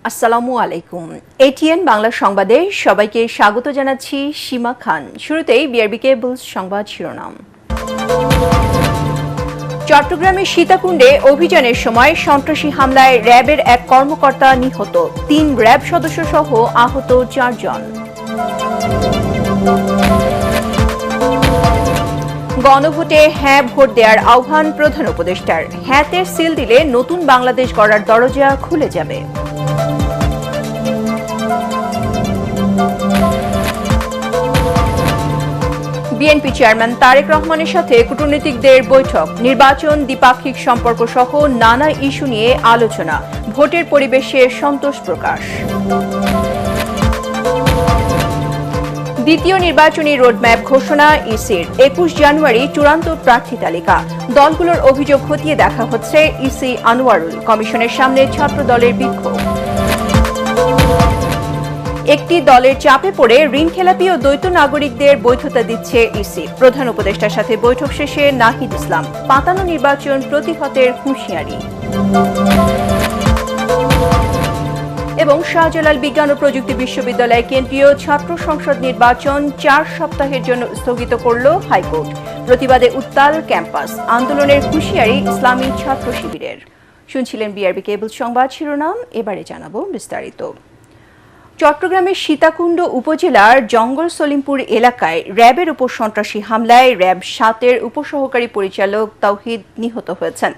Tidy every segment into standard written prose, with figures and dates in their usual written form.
আসসালামু আলাইকুম। এটিএন বাংলা সংবাদে সবাইকে স্বাগত জানাচ্ছি সীমা খান। শুরুতেই বিআরবি কেবলস সংবাদ শিরোনাম। চট্টগ্রামের সীতাকুণ্ডে অভিযানের সময় সন্ত্রাসী হামলায় র্যাবের এক কর্মকর্তা নিহত, ৩ র্যাব সদস্য সহ আহত ৪ জন। গণভোটে হ্যাঁ ভোট দেওয়ার আহ্বান প্রধান উপদেষ্টার। হ্যাঁতে সিল দিলে নতুন বাংলাদেশ গড়ার দরজা খুলে যাবে। বিএনপি চেয়ারম্যান তারেক রহমানের সাথে কূটনীতিকদের বৈঠক, নির্বাচন, দ্বিপাক্ষিক সম্পর্ক সহ নানা ইস্যু নিয়ে আলোচনা, ভোটের পরিবেশে সন্তোষ প্রকাশ। দ্বিতীয় নির্বাচনী রোডম্যাপ ঘোষণা ইসির, ২১ জানুয়ারি চূড়ান্ত প্রার্থী তালিকা। দলগুলোর অভিযোগ খতিয়ে দেখা হচ্ছে ইসি আনোয়ারুল। কমিশনের সামনে ছাত্র দলের বিক্ষোভ। একটি দলের চাপে পড়ে ঋণ খেলাপি ও দ্বৈত নাগরিকদের বৈধতা দিচ্ছে ইসি। প্রধান উপদেষ্টার সাথে বৈঠক শেষে নাহিদ ইসলাম। পাতানো নির্বাচন প্রতিহতের হুঁশিয়ারি। এবং শাহজালাল বিজ্ঞান ও প্রযুক্তি বিশ্ববিদ্যালয় কেন্দ্রীয় ছাত্র সংসদ নির্বাচন ৪ সপ্তাহের জন্য স্থগিত করল হাইকোর্ট। প্রতিবাদে উত্তাল ক্যাম্পাস, আন্দোলনের হুঁশিয়ারি ইসলামী ছাত্র শিবিরের। শুনছিলেন বিআরবি কেবল সংবাদ শিরোনাম, এবারে জানাবো বিস্তারিত। চট্টগ্রামের সীতাকুণ্ড উপজেলার জঙ্গল সলিমপুর এলাকায় র্যাবের উপর সন্ত্রাসী হামলায় র্যাব ৭-এর উপসহকারী পরিচালক তাওহিদ নিহত হয়েছেন।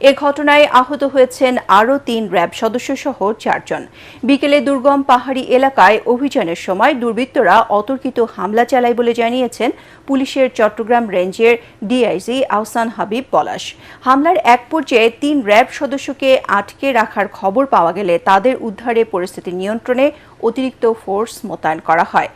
এ ঘটনায় আহত হয়েছেন আরও ৩ র্যাব সদস্য সহ ৪ জন। বিকেলে দুর্গম পাহাড়ি এলাকায় অভিযানের সময় দুর্বৃত্তরা অতর্কিত হামলা চালায় বলে জানিয়েছেন পুলিশের চট্টগ্রাম রেঞ্জের ডিআইজি আহসান হাবিব পলাশ। হামলার এক পর্যায়ে ৩ র্যাব সদস্যকে আটকে রাখার খবর পাওয়া গেলে তাদের উদ্ধারে পরিস্থিতি নিয়ন্ত্রণে অতিরিক্ত ফোর্স মোতায়েন করা হয়।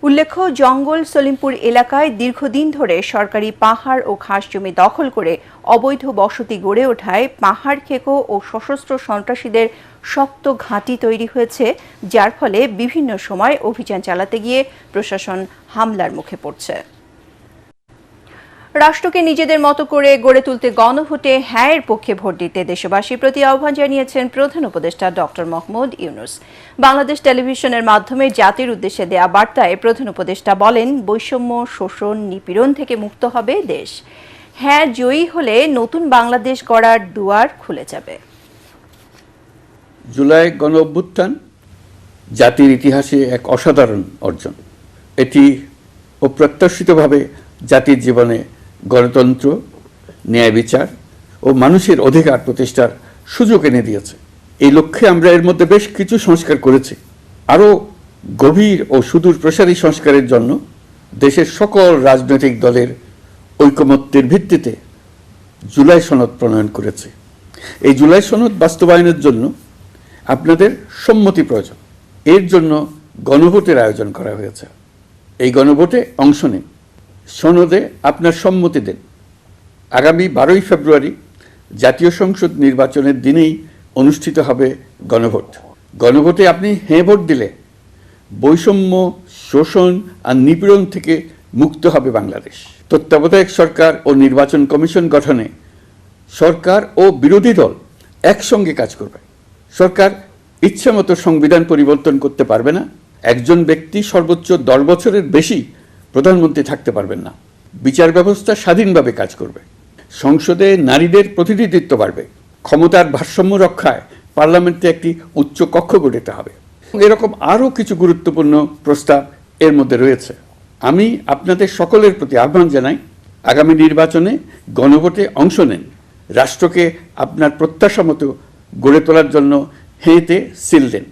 উল্লেখ্য, জঙ্গল সলিমপুর এলাকায় দীর্ঘদিন ধরে সরকারি পাহাড় ও খাস জমি দখল করে অবৈধ বসতি গড়ে ওঠায় পাহাড় খেকো ও সশস্ত্র সন্ত্রাসীদের শক্ত ঘাঁটি তৈরি হয়েছে, যার ফলে বিভিন্ন সময় অভিযান চালাতে গিয়ে প্রশাসন হামলার মুখে পড়ছে। রাষ্ট্রকে নিজেদের মতো করে গড়ে তুলতে গণভোটে হ্যাঁয়ের পক্ষে ভোট দিতে দেশবাসীর প্রতি আহ্বান জানিয়েছেন প্রধান উপদেষ্টা ডক্টর মোহাম্মদ ইউনূস। বাংলাদেশ টেলিভিশনের মাধ্যমে জাতির উদ্দেশ্যে দেয়া বার্তায় প্রধান উপদেষ্টা বলেন, বৈষম্য, শোষণ, নিপীড়ন থেকে মুক্ত হবে দেশ। হ্যাঁ জয়ী হলে নতুন বাংলাদেশ গড়ার দুয়ার খুলে যাবে। জুলাই গণ অভ্যুত্থান জাতির ইতিহাসে এক অসাধারণ অর্জন। এটি অপ্রত্যাশিতভাবে জাতির জীবনে গণতন্ত্র, ন্যায় বিচার ও মানুষের অধিকার প্রতিষ্ঠার সুযোগ এনে দিয়েছে। এই লক্ষ্যে আমরা এর মধ্যে বেশ কিছু সংস্কার করেছি। আরও গভীর ও সুদূর প্রসারী সংস্কারের জন্য দেশের সকল রাজনৈতিক দলের ঐকমত্যের ভিত্তিতে জুলাই সনদ প্রণয়ন করেছে। এই জুলাই সনদ বাস্তবায়নের জন্য আপনাদের সম্মতি প্রয়োজন। এর জন্য গণভোটের আয়োজন করা হয়েছে। এই গণভোটে অংশ নিন, সনদে আপনার সম্মতি দেন। আগামী 12ই ফেব্রুয়ারি জাতীয় সংসদ নির্বাচনের দিনেই অনুষ্ঠিত হবে গণভোট। গণভোটে আপনি হ্যাঁ ভোট দিলে বৈষম্য, শোষণ আর নিপীড়ন থেকে মুক্ত হবে বাংলাদেশ। তত্ত্বাবধায়ক সরকার ও নির্বাচন কমিশন গঠনে সরকার ও বিরোধী দল একসঙ্গে কাজ করবে। সরকার ইচ্ছামতো সংবিধান পরিবর্তন করতে পারবে না। একজন ব্যক্তি সর্বোচ্চ 10 বছরের বেশি প্রধানমন্ত্রী থাকতে পারবেন না। বিচার ব্যবস্থা স্বাধীনভাবে কাজ করবে। সংসদে নারীদের প্রতিনিধিত্ব বাড়বে। ক্ষমতার ভারসাম্য রক্ষায় পার্লামেন্টে একটি উচ্চ কক্ষ গঠিত হবে। এরকম আরও কিছু গুরুত্বপূর্ণ প্রস্তাব এর মধ্যে রয়েছে। আমি আপনাদের সকলের প্রতি আহ্বান জানাই, আগামী নির্বাচনে গণভোটে অংশ নেন। রাষ্ট্রকে আপনার প্রত্যাশা মতো গড়ে তোলার জন্য হেঁতে সিল দেন।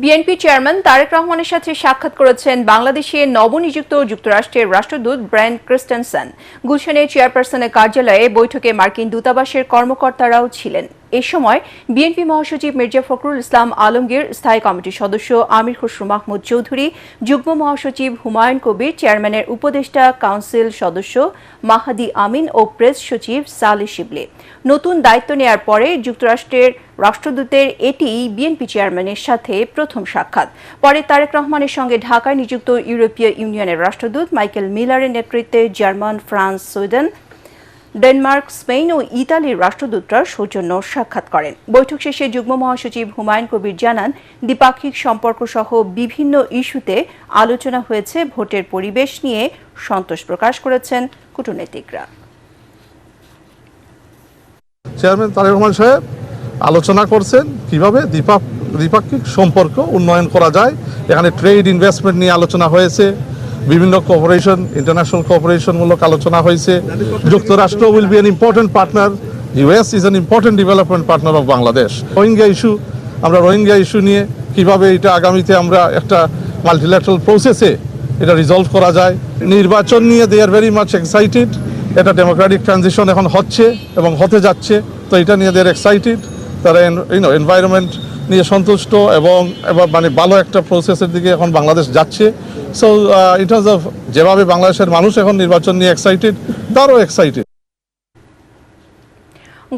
বিএনপি চেয়ারম্যান তারেক রহমানের সাথে সাক্ষাৎ করেছেন বাংলাদেশে নবনিযুক্ত যুক্তরাষ্ট্রের রাষ্ট্রদূত ব্রায়ান ক্রিস্টেনসেন। গুলশানের চেয়ারপারসনের কার্যালয়ে বৈঠকে মার্কিন দূতাবাসের কর্মকর্তারাও ছিলেন। এ সময় বিএনপি মহাসচিব মির্জা ফখরুল ইসলাম আলমগীর, স্থায়ী কমিটির সদস্য আমির খসরু মাহমুদ চৌধুরী, যুগ্ম মহাসচিব হুমায়ুন কবির, চেয়ারম্যানের উপদেষ্টা কাউন্সিল সদস্য মাহাদি আমিন ও প্রেস সচিব সালেহ শিবলি। নতুন দায়িত্ব নেয়ার পরে যুক্তরাষ্ট্রের রাষ্ট্রদূতের এটি বিএনপি চেয়ারম্যানের সাথে প্রথম সাক্ষাৎ। পরে তারেক রহমানের সঙ্গে ঢাকায় নিযুক্ত ইউরোপীয় ইউনিয়নের রাষ্ট্রদূত মাইকেল মিলারের নেতৃত্বে German, France, Sweden, Denmark, Spain ও ইতালির রাষ্ট্রদূতরা সৌজন্য সাক্ষাৎ করেন। বৈঠক শেষে যুগ্ম মহাসচিব হুমায়ুন কবির জানান, দ্বিপাক্ষিক সম্পর্ক সহ বিভিন্ন ইস্যুতে আলোচনা হয়েছে। ভোটের পরিবেশ নিয়ে সন্তোষ প্রকাশ করেছেন কূটনীতিকরা। চেয়ারম্যান তারেক রহমান সাহেব আলোচনা করছেন কিভাবে দ্বিপাক্ষিক সম্পর্ক উন্নয়ন করা যায়। এখানে ট্রেড ইনভেস্টমেন্ট নিয়ে আলোচনা হয়েছে, বিভিন্ন কোঅপারেশন, ইন্টারন্যাশনাল কোঅপারেশনমূলক আলোচনা হয়েছে। যুক্তরাষ্ট্র will be an important partner, US is an important development partner of Bangladesh. Rohingya issue, আমরা রোহিঙ্গা ইস্যু নিয়ে কিভাবে এটা আগামীতে আমরা একটা মাল্টিল্যাটারাল প্রসেসে এটা রিজলভ করা যায়। নির্বাচন নিয়ে দে আর ভেরি মাচ এক্সাইটেড। এটা ডেমোক্রেটিক ট্রানজিশন এখন হচ্ছে এবং হতে যাচ্ছে, তো এটা নিয়ে দে আর এক্সাইটেড। তারা এনভায়রনমেন্ট নিয়ে সন্তুষ্ট এবং মানে ভালো একটা প্রসেসের দিকে এখন বাংলাদেশ যাচ্ছে। সো ইন টার্মস অফ যেভাবে বাংলাদেশের মানুষ এখন নির্বাচন নিয়ে এক্সাইটেড, তারও এক্সাইটেড।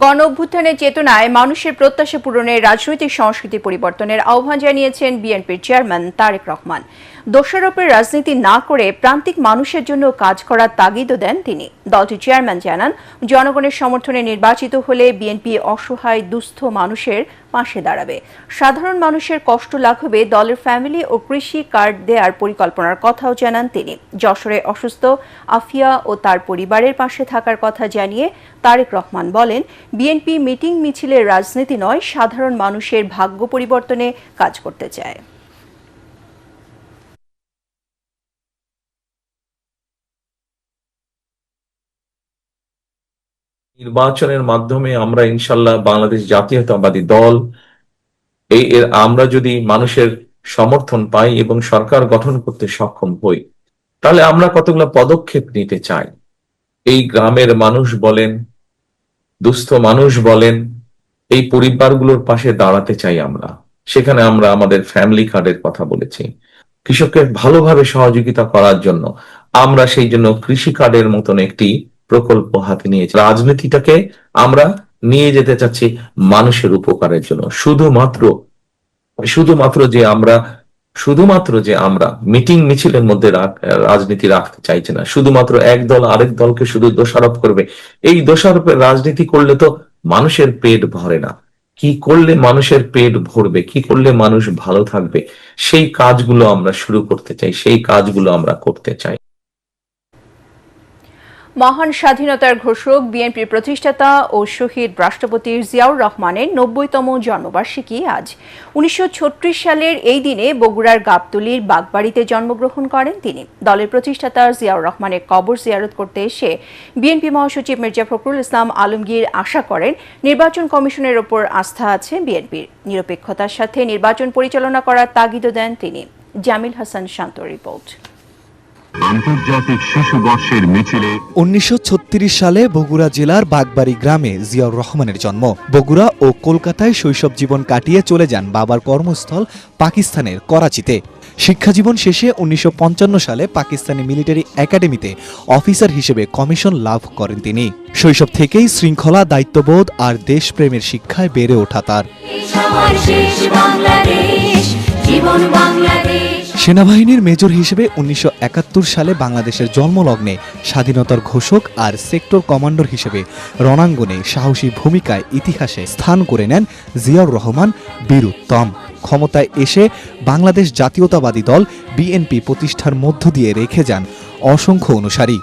গণ অভ্যুত্থানের চেতনায় মানুষের প্রত্যাশা পূরণে রাজনৈতিক সংস্কৃতি পরিবর্তনের আহ্বান জানিয়েছেন বিএনপির চেয়ারম্যান তারেক রহমান। দোষারোপের রাজনীতি না করে প্রান্তিক মানুষের জন্য কাজ করার তাগিদও দেন তিনি। দলটির চেয়ারম্যান জানান, জনগণের সমর্থনে নির্বাচিত হলে বিএনপি অসহায় দুস্থ মানুষের পাশে দাঁড়াবে। সাধারণ মানুষের কষ্ট লাঘবে দলের ফ্যামিলি ও কৃষি কার্ড দেওয়ার পরিকল্পনার কথাও জানান তিনি। যশোরে অসুস্থ আফিয়া ও তার পরিবারের পাশে থাকার কথা জানিয়ে তারেক রহমান বলেন, বিএনপি মিটিং মিছিলের রাজনীতি নয়, সাধারণ মানুষের ভাগ্য পরিবর্তনে কাজ করতে চায়। নির্বাচনের মাধ্যমে আমরা ইনশাল্লাহ বাংলাদেশ জাতীয়তাবাদী দল আমরা যদি মানুষের সমর্থন পাই এবং সরকার গঠন করতে সক্ষম হই, তাহলে আমরা কতগুলো পদক্ষেপ নিতে চাই। এই গ্রামের মানুষ বলেন, দুস্থ মানুষ বলেন, এই পরিবারগুলোর পাশে দাঁড়াতে চাই আমরা। সেখানে আমরা আমাদের ফ্যামিলি কার্ডের কথা বলেছি। কৃষককে ভালোভাবে সহযোগিতা করার জন্য আমরা সেই জন্য কৃষি কার্ডের মতন একটি প্রকল্প হাতে নিয়েছি। রাজনীতিটাকে আমরা নিয়ে যেতে চাচ্ছি মানুষের উপকারের জন্য। শুধুমাত্র যে আমরা মিটিং মিছিলের মধ্যে রাজনীতি রাখতে চাইছি না। শুধুমাত্র এক দল আরেক দলকে শুধু দোষারোপ করবে, এই দোষারোপের রাজনীতি করলে তো মানুষের পেট ভরে না। কি করলে মানুষের পেট ভরবে, কি করলে মানুষ ভালো থাকবে, সেই কাজগুলো আমরা শুরু করতে চাই, সেই কাজগুলো আমরা করতে চাই। মহান স্বাধীনতার ঘোষক বিএনপির প্রতিষ্ঠাতা ও শহীদ রাষ্ট্রপতি জিয়াউর রহমানের ৯০তম জন্মবার্ষিকী আজ। ১৯৩৬ সালের এই দিনে বগুড়ার গাবতলীর বাগবাড়িতে জন্মগ্রহণ করেন তিনি। দলের প্রতিষ্ঠাতা জিয়াউর রহমানের কবর জিয়ারত করতে এসে বিএনপি মহাসচিব মির্জা ফখরুল ইসলাম আলমগীর আশা করেন, নির্বাচন কমিশনের ওপর আস্থা আছে বিএনপির। নিরপেক্ষতার সাথে নির্বাচন পরিচালনা করার তাগিদও দেন তিনি। জামিল হাসান শান্ত রিপোর্ট। আন্তর্জাতিক শিশু বর্ষের মিছিলে ১৯৩৬ সালে বগুড়া জেলার বাগবাড়ি গ্রামে জিয়াউর রহমানের জন্ম। বগুড়া ও কলকাতায় শৈশব জীবন কাটিয়ে চলে যান বাবার কর্মস্থল পাকিস্তানের করাচিতে। শিক্ষাজীবন শেষে ১৯৫৫ সালে পাকিস্তানি মিলিটারি একাডেমিতে অফিসার হিসেবে কমিশন লাভ করেন তিনি। শৈশব থেকেই শৃঙ্খলা, দায়িত্ববোধ আর দেশপ্রেমের শিক্ষায় বেড়ে ওঠা তার। সেনাবাহিনীর মেজর হিসেবে ১৯৭১ সালে বাংলাদেশের জন্মলগ্নে স্বাধীনতার ঘোষক আর সেক্টর কমান্ডার হিসেবে রণাঙ্গনে সাহসী ভূমিকায় ইতিহাসে স্থান করে নেন জিয়াউর রহমান বীর উত্তম। ক্ষমতায় এসে বাংলাদেশ জাতীয়তাবাদী দল বিএনপি প্রতিষ্ঠার মধ্য দিয়ে রেখে যান অসংখ্য অনুসারী।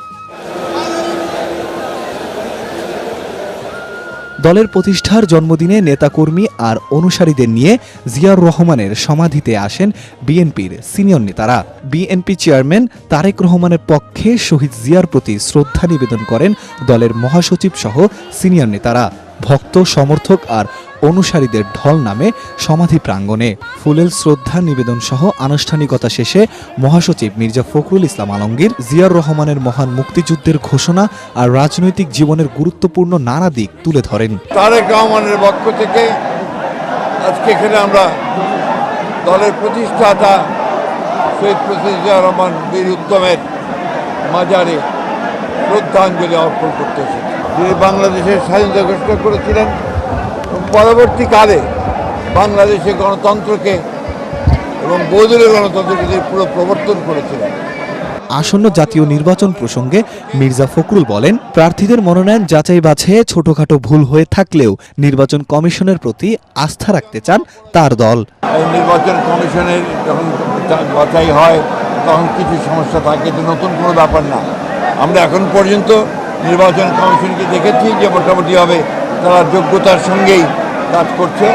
দলের প্রতিষ্ঠার জন্মদিনে নেতাকর্মী আর অনুসারীদের নিয়ে জিয়াউর রহমানের সমাধিতে আসেন বিএনপির সিনিয়র নেতারা। বিএনপি চেয়ারম্যান তারেক রহমানের পক্ষে শহীদ জিয়ার প্রতি শ্রদ্ধা নিবেদন করেন দলের মহাসচিব সহ সিনিয়র নেতারা। ভক্ত, সমর্থক আর অনুসারীদের ঢল নামে সমাধি প্রাঙ্গণে। ফুলেল শ্রদ্ধা নিবেদন সহ আনুষ্ঠানিকতা শেষে মহাসচিব মির্জা ফখরুল ইসলাম আলমগীর জিয়াউর রহমানের মহান মুক্তিযুদ্ধের ঘোষণা আর রাজনৈতিক জীবনের গুরুত্বপূর্ণ নানা দিক তুলে ধরেন। তারেক রহমানের পক্ষ থেকে আজকে এখানে আমরা দলের প্রতিষ্ঠাতা শহীদ প্রেসিডেন্ট জিয়াউর রহমান বীর উত্তমের মাজারে শ্রদ্ধাঞ্জলি অর্পণ করতে এসেছি। যিনি বাংলাদেশের স্বাধীনতা ঘোষণা করেছিলেন, পরবর্তীকালে বাংলাদেশে গণতন্ত্রকে এবং বৈধ গণতন্ত্রকে পুরো প্রবর্তন করেছিলেন। আসন্ন জাতীয় নির্বাচন প্রসঙ্গে মির্জা ফখরুল বলেন, প্রার্থীদের মনোনয়ন যাচাই বাছাইয়ে ছোটখাটো ভুল হয়ে থাকলেও নির্বাচন কমিশনের প্রতি আস্থা রাখতে চান তার দল। এই নির্বাচন কমিশনের যখন বাছাই হয় তখন কিছু সমস্যা থাকে, এটা নতুন কোনো ব্যাপার না। আমরা এখন পর্যন্ত নির্বাচন কমিশনকে দেখেছি যে মোটামুটিভাবে তারা যোগ্যতার সঙ্গেই কাজ করছে।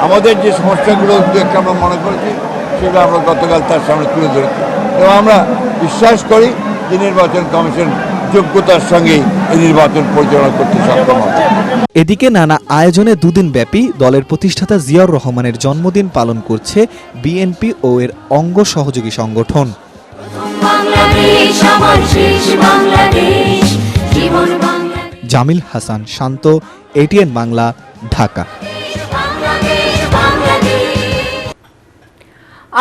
আমাদের যে সমস্যাগুলো একটা আমরা মনে করেছি সেগুলো আমরা গতকাল তার সামনে তুলে ধরেছি এবং আমরা বিশ্বাস করি যে নির্বাচন কমিশন যোগ্যতার সঙ্গে এই নির্বাচন পরিচালনা করতে সক্ষম হবে। এদিকে নানা আয়োজনে দুদিন ব্যাপী দলের প্রতিষ্ঠাতা জিয়াউর রহমানের জন্মদিন পালন করছে বিএনপি ও এর অঙ্গ সহযোগী সংগঠন। জামিল হাসান শান্ত, এটিএন বাংলা, ঢাকা।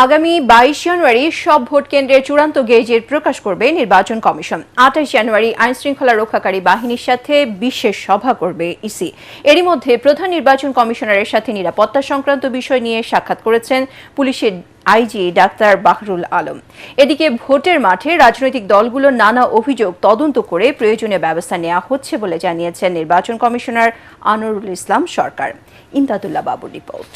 আগামী 22 জানুয়ারি সব ভোট কেন্দ্রের চূড়ান্ত গেজেট প্রকাশ করবে নির্বাচন কমিশন। 28 জানুয়ারি আইন শৃঙ্খলা রক্ষাকারী বাহিনীর সাথে বিশেষ সভা করবে ইসি। এরই মধ্যে প্রধান নির্বাচন কমিশনারের সাথে নিরাপত্তা সংক্রান্ত বিষয় নিয়ে সাক্ষাৎ করেছেন পুলিশের আইজি ডাক্তার বাহরুল আলম। এদিকে ভোটের মাঠে রাজনৈতিক দলগুলোর নানা অভিযোগ তদন্ত করে প্রয়োজনীয় ব্যবস্থা নেওয়া হচ্ছে বলে জানিয়েছেন নির্বাচন কমিশনার আনোয়ারুল ইসলাম সরকার। ইমদাদুল্লাহ বাবুর রিপোর্ট।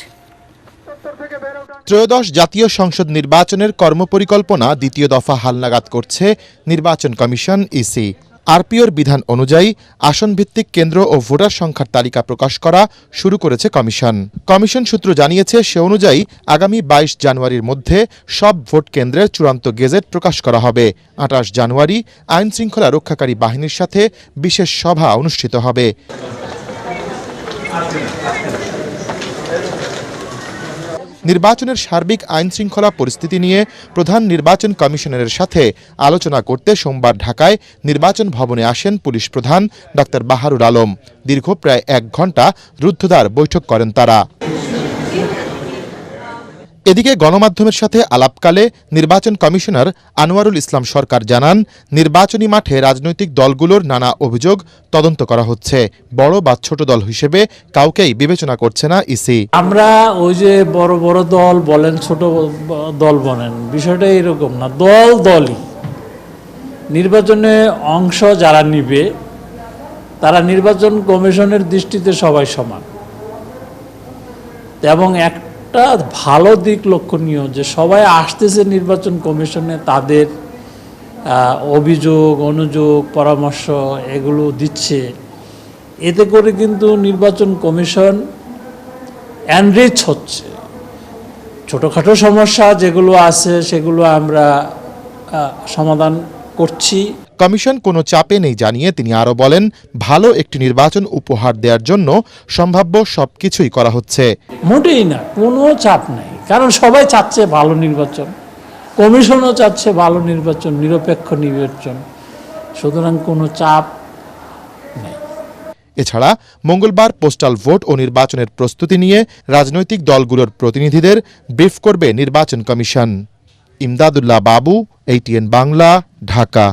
ত্রয়োদশ জাতীয় সংসদ নির্বাচনের কর্মপরিকল্পনা দ্বিতীয় দফা হালনাগাদ করছে নির্বাচন কমিশন ইসি। আরপিওর বিধান অনুযায়ী আসনভিত্তিক কেন্দ্র ও ভোটার সংখ্যার তালিকা প্রকাশ করা শুরু করেছে কমিশন। কমিশন সূত্র জানিয়েছে, সে অনুযায়ী আগামী 22 জানুয়ারির মধ্যে সব ভোট কেন্দ্রের চূড়ান্ত গেজেট প্রকাশ করা হবে। 28 জানুয়ারি আইন শৃঙ্খলা রক্ষাকারী বাহিনীর সাথে বিশেষ সভা অনুষ্ঠিত হবে। নির্বাচনের সার্বিক আইন শৃঙ্খলা পরিস্থিতি নিয়ে প্রধান নির্বাচন কমিশনারের সাথে আলোচনা করতে সোমবার ঢাকায় নির্বাচন ভবনে আসেন পুলিশ প্রধান ডাক্তার বাহরুল আলম। দীর্ঘ প্রায় 1 ঘণ্টা রুদ্ধদ্বার বৈঠক করেন তারা। এদিকে গণমাধ্যমের সাথে আলাপকালে নির্বাচন কমিশনার আনোয়ারুল ইসলাম সরকার জানান, নির্বাচনী মাঠে রাজনৈতিক দলগুলোর নানা অভিযোগ তদন্ত করা হচ্ছে। বড় বা ছোট দল হিসেবে কাউকেই বিবেচনা করছে না ইসি। আমরা ওই যে বড় বড় দল বলেন, ছোট দল বলেন, বিষয়টা এরকম না। দলই নির্বাচনে অংশ যারা নিবে তারা নির্বাচন কমিশনের দৃষ্টিতে সবাই সমান। এবং একটা ভালো দিক লক্ষণীয় যে সবাই আসতেছে নির্বাচন কমিশনে, তাদের অভিযোগ অনুযোগ পরামর্শ এগুলো দিচ্ছে। এতে করে কিন্তু নির্বাচন কমিশন এনরিচ হচ্ছে। ছোটোখাটো সমস্যা যেগুলো আছে সেগুলো আমরা সমাধান করছি। কমিশন কোনো চাপে নেই জানিয়ে তিনি আরও বলেন, ভালো একটি নির্বাচন উপহার দেওয়ার জন্য সম্ভাব্য সবকিছুই করা হচ্ছে। মোটেই না, কোনো চাপ নাই, কারণ সবাই চাচ্ছে ভালো নির্বাচন, কমিশনও চাচ্ছে ভালো নির্বাচন, নিরপেক্ষ নির্বাচন, সুতরাং কোনো চাপ নেই। এছাড়া মঙ্গলবার পোস্টাল ভোট ও নির্বাচনের প্রস্তুতি নিয়ে রাজনৈতিক দলগুলোর প্রতিনিধিদের ব্রিফ করবে নির্বাচন কমিশন। ইমদাদুল্লাহ বাবু, এটিএন বাংলা, ঢাকা।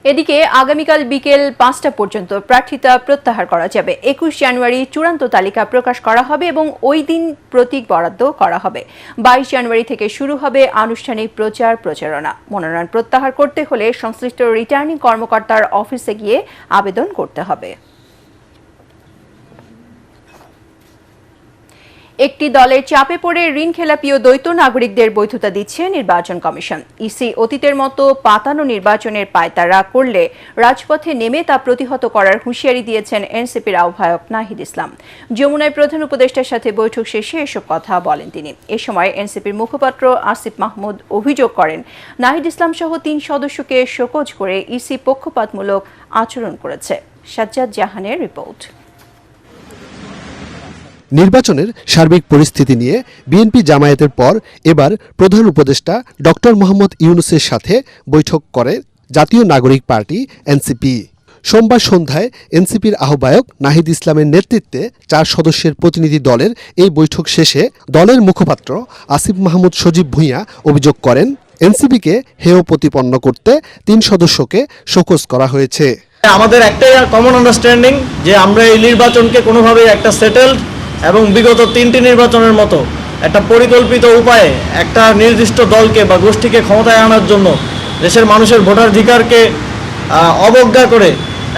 এদিকে আগামীকাল বিকেল 5টা পর্যন্ত প্রার্থিতা প্রত্যাহার করা যাবে। 21 জানুয়ারি চূড়ান্ত তালিকা প্রকাশ করা হবে এবং ওই দিন প্রতীক বরাদ্দ করা হবে। 22 জানুয়ারি থেকে শুরু হবে আনুষ্ঠানিক প্রচারণা। মনোনয়ন প্রত্যাহার করতে হলে সংশ্লিষ্ট রিটার্নিং কর্মকর্তার অফিসে গিয়ে আবেদন করতে হবে। একটি দলের চাপে পড়ে ঋণ খেলাপি ও দ্বৈত নাগরিকদের বৈধতা দিচ্ছে নির্বাচন কমিশন। ইসি অতীতের মতো পাতানো নির্বাচনের পায়তারা করলে রাজপথে নেমে তা প্রতিহত করার হুঁশিয়ারি দিয়েছেন এনসিপির আহ্বায়ক নাহিদ ইসলাম। যমুনায় প্রধান উপদেষ্টার সাথে বৈঠক শেষে এসব কথা বলেন তিনি। এ সময় এনসিপির মুখপাত্র আসিফ মাহমুদ অভিযোগ করেন, নাহিদ ইসলাম সহ 3 সদস্যকে শোকজ করে ইসি পক্ষপাতমূলক আচরণ করেছে। সাজ্জাদ জাহানের রিপোর্ট। নির্বাচনের সার্বিক পরিস্থিতি নিয়ে বিএনপি জামায়াতের পর এবার প্রধান উপদেষ্টা ডক্টর মোহাম্মদ ইউনূসের সাথে বৈঠক করে জাতীয় নাগরিক পার্টি এনসিপি। সোমবার সন্ধ্যায় এনসিপির আহ্বায়ক নাহিদ ইসলামের নেতৃত্বে 4 সদস্যের প্রতিনিধি দলের এই বৈঠক শেষে দলের মুখপাত্র আসিফ মাহমুদ সজীব ভূঁইয়া অভিযোগ করেন, এনসিপিকে হেয় প্রতিপন্ন করতে 3 সদস্যকে শোকজ করা হয়েছে। আমাদের একটাই কমন আন্ডারস্ট্যান্ডিং যে আমরা এই নির্বাচনকে কোনোভাবেই একটা সেটেলড এবং বিগত 3টি নির্বাচনের মতো একটা পরিকল্পিত উপায়ে একটা নির্দিষ্ট দলকে বা গোষ্ঠীকে ক্ষমতায় আনার জন্য দেশের মানুষের ভোটাধিকারকে অবজ্ঞা করে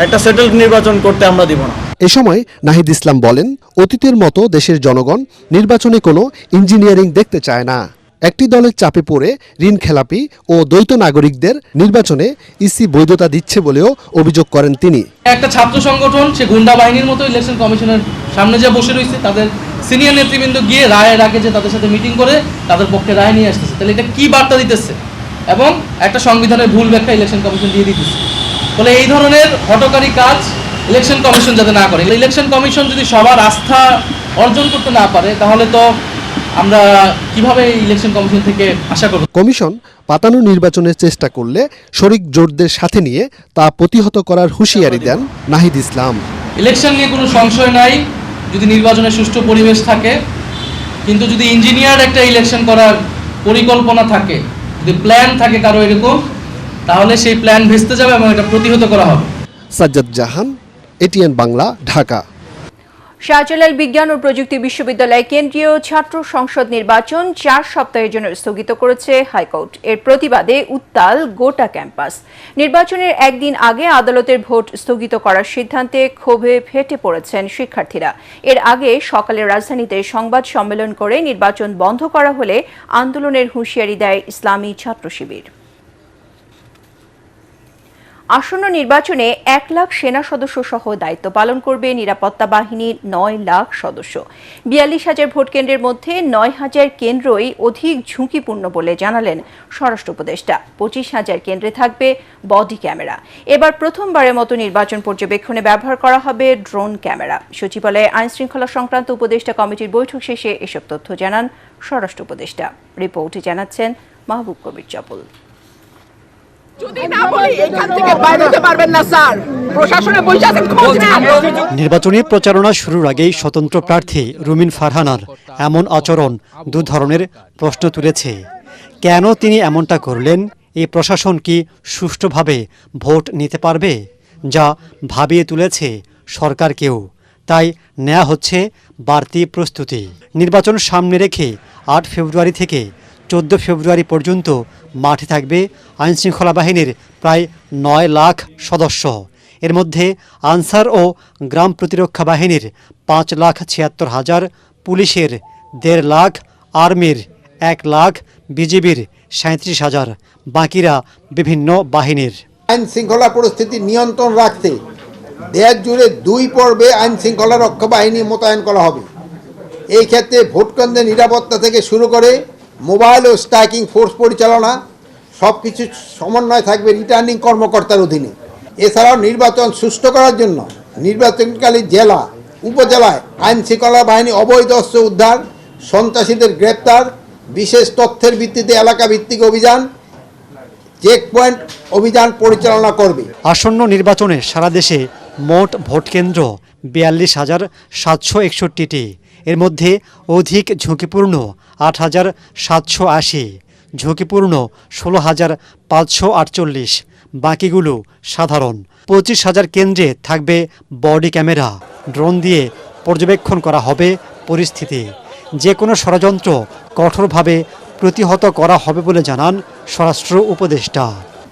একটা সেটেলড নির্বাচন করতে আমরা দিব না। এ সময় নাহিদ ইসলাম বলেন, অতীতের মতো দেশের জনগণ নির্বাচনে কোনো ইঞ্জিনিয়ারিং দেখতে চায় না। একটি দলের চাপে পড়ে ঋণ খেলাপি ও দ্বৈত নাগরিকদের নির্বাচনে ইসি বৈধতা দিচ্ছে বলেও অভিযোগ করেন তিনি। একটা ছাত্র সংগঠন সে গুন্ডা বাহিনীর মতো ইলেকশন কমিশনের সামনে যে বসে রয়েছে, তাদের সিনিয়র নেতৃবৃন্দ গিয়ে রায়ের আগে যে তাদের সাথে মিটিং করে তাদের পক্ষে রায় নিয়ে আসতেছে, তাহলে এটা কি বার্তা দিতেছে? এবং একটা সংবিধানের ভুল ব্যাখ্যা ইলেকশন কমিশন দিয়ে দিতেছে। ফলে এই ধরনের হঠকারী কাজ ইলেকশন কমিশন যাতে না করে, ইলেকশন কমিশন যদি সবার আস্থা অর্জন করতে না পারে, তাহলে তো আমরা কিভাবে ইলেকশন কমিশন থেকে আশা করব? কমিশন পাতানো নির্বাচনের চেষ্টা করলে শরিক জোটদের সাথে নিয়ে তা প্রতিহত করার হুঁশিয়ারি দেন নাহিদ ইসলাম। ইলেকশন নিয়ে কোনো সংশয় নাই যদি নির্বাচনের সুষ্ঠু পরিবেশ থাকে, কিন্তু যদি ইঞ্জিনিয়ার একটা ইলেকশন করার পরিকল্পনা থাকে, যদি প্ল্যান থাকে কারো এরকম, তাহলে সেই প্ল্যান ভেস্তে যাবে এবং এটা প্রতিহত করা হবে। সাজ্জাদ জাহান, এটিএন বাংলা, ঢাকা। শাহজালাল বিজ্ঞান ও প্রযুক্তি বিশ্ববিদ্যালয় কেন্দ্রীয় ছাত্র সংসদ নির্বাচন 4 সপ্তাহের জন্য স্থগিত করেছে হাইকোর্ট। এর প্রতিবাদে উত্তাল গোটা ক্যাম্পাস। নির্বাচনের একদিন আগে আদালতের ভোট স্থগিত করার সিদ্ধান্তে ক্ষোভে ফেটে পড়েছেন শিক্ষার্থীরা। এর আগে সকালে রাজধানীতে সংবাদ সম্মেলন করে নির্বাচন বন্ধ করা হলে আন্দোলনের হুঁশিয়ারি দেয় ইসলামী ছাত্র শিবির। আসন্ন নির্বাচনে 1 লাখ সেনা সদস্য সহ দায়িত্ব পালন করবে নিরাপত্তা বাহিনীর 9 লাখ সদস্য। 42,000 ভোট কেন্দ্রের মধ্যে 9,000 কেন্দ্রই অধিক ঝুঁকিপূর্ণ বলে জানালেন স্বরাষ্ট্র উপদেষ্টা। 25,000 কেন্দ্রে থাকবে বডি ক্যামেরা। এবার প্রথমবারের মতো নির্বাচন পর্যবেক্ষণে ব্যবহার করা হবে ড্রোন ক্যামেরা। সচিবালয়ে আইন শৃঙ্খলা সংক্রান্ত উপদেষ্টা কমিটির বৈঠক শেষে এসব তথ্য জানান স্বরাষ্ট্র উপদেষ্টা। রিপোর্টে জানাচ্ছেন মাহবুব কবির চপল। নির্বাচনী প্রচারণা শুরুর আগেই স্বতন্ত্র প্রার্থী রুমিন ফারহানার এমন আচরণ দু ধরনের প্রশ্ন তুলেছে। কেন তিনি এমনটা করলেন? এই প্রশাসন কি সুষ্ঠুভাবে ভোট নিতে পারবে, যা ভাবিয়ে তুলেছে সরকারকেও। তাই নেওয়া হচ্ছে বাড়তি প্রস্তুতি। নির্বাচন সামনে রেখে 8 ফেব্রুয়ারি থেকে 14 ফেব্রুয়ারি পর্যন্ত মাঠে থাকবে আইনশৃঙ্খলা বাহিনীর প্রায় 9 লাখ সদস্য। এর মধ্যে আনসার ও গ্রাম প্রতিরক্ষা বাহিনীর 5,76,000, পুলিশের 1.5 লাখ, আর্মির 1 লাখ, বিজিবির 37,000, বাকিরা বিভিন্ন বাহিনীর। আইন শৃঙ্খলা পরিস্থিতি নিয়ন্ত্রণ রাখতে দেশ জুড়ে 2 পর্বে আইন শৃঙ্খলা রক্ষা বাহিনী মোতায়েন করা হবে। এই ক্ষেত্রে ভোটকেন্দ্রের নিরাপত্তা থেকে শুরু করে মোবাইল ও স্ট্রাইকিং ফোর্স পরিচালনা সব কিছু সমন্বয় থাকবে রিটার্নিং কর্মকর্তার অধীনে। এছাড়াও নির্বাচন সুষ্ঠু করার জন্য নির্বাচনকালীন জেলা উপজেলায় আইন শৃঙ্খলা বাহিনী অবৈধ অস্ত্র উদ্ধার, সন্ত্রাসীদের গ্রেপ্তার, বিশেষ তথ্যের ভিত্তিতে এলাকা ভিত্তিক অভিযান, চেকপয়েন্ট অভিযান পরিচালনা করবে। আসন্ন নির্বাচনে সারা দেশে মোট ভোটকেন্দ্র 42,761টি। এর মধ্যে অধিক ঝুঁকিপূর্ণ 8,780, ঝুঁকিপূর্ণ 16,548, বাকিগুলো সাধারণ। 25,000 কেন্দ্রে থাকবে বডি ক্যামেরা। ড্রোন দিয়ে পর্যবেক্ষণ করা হবে পরিস্থিতি। যে কোনো ষড়যন্ত্র কঠোরভাবে প্রতিহত করা হবে বলে জানান স্বরাষ্ট্র উপদেষ্টা।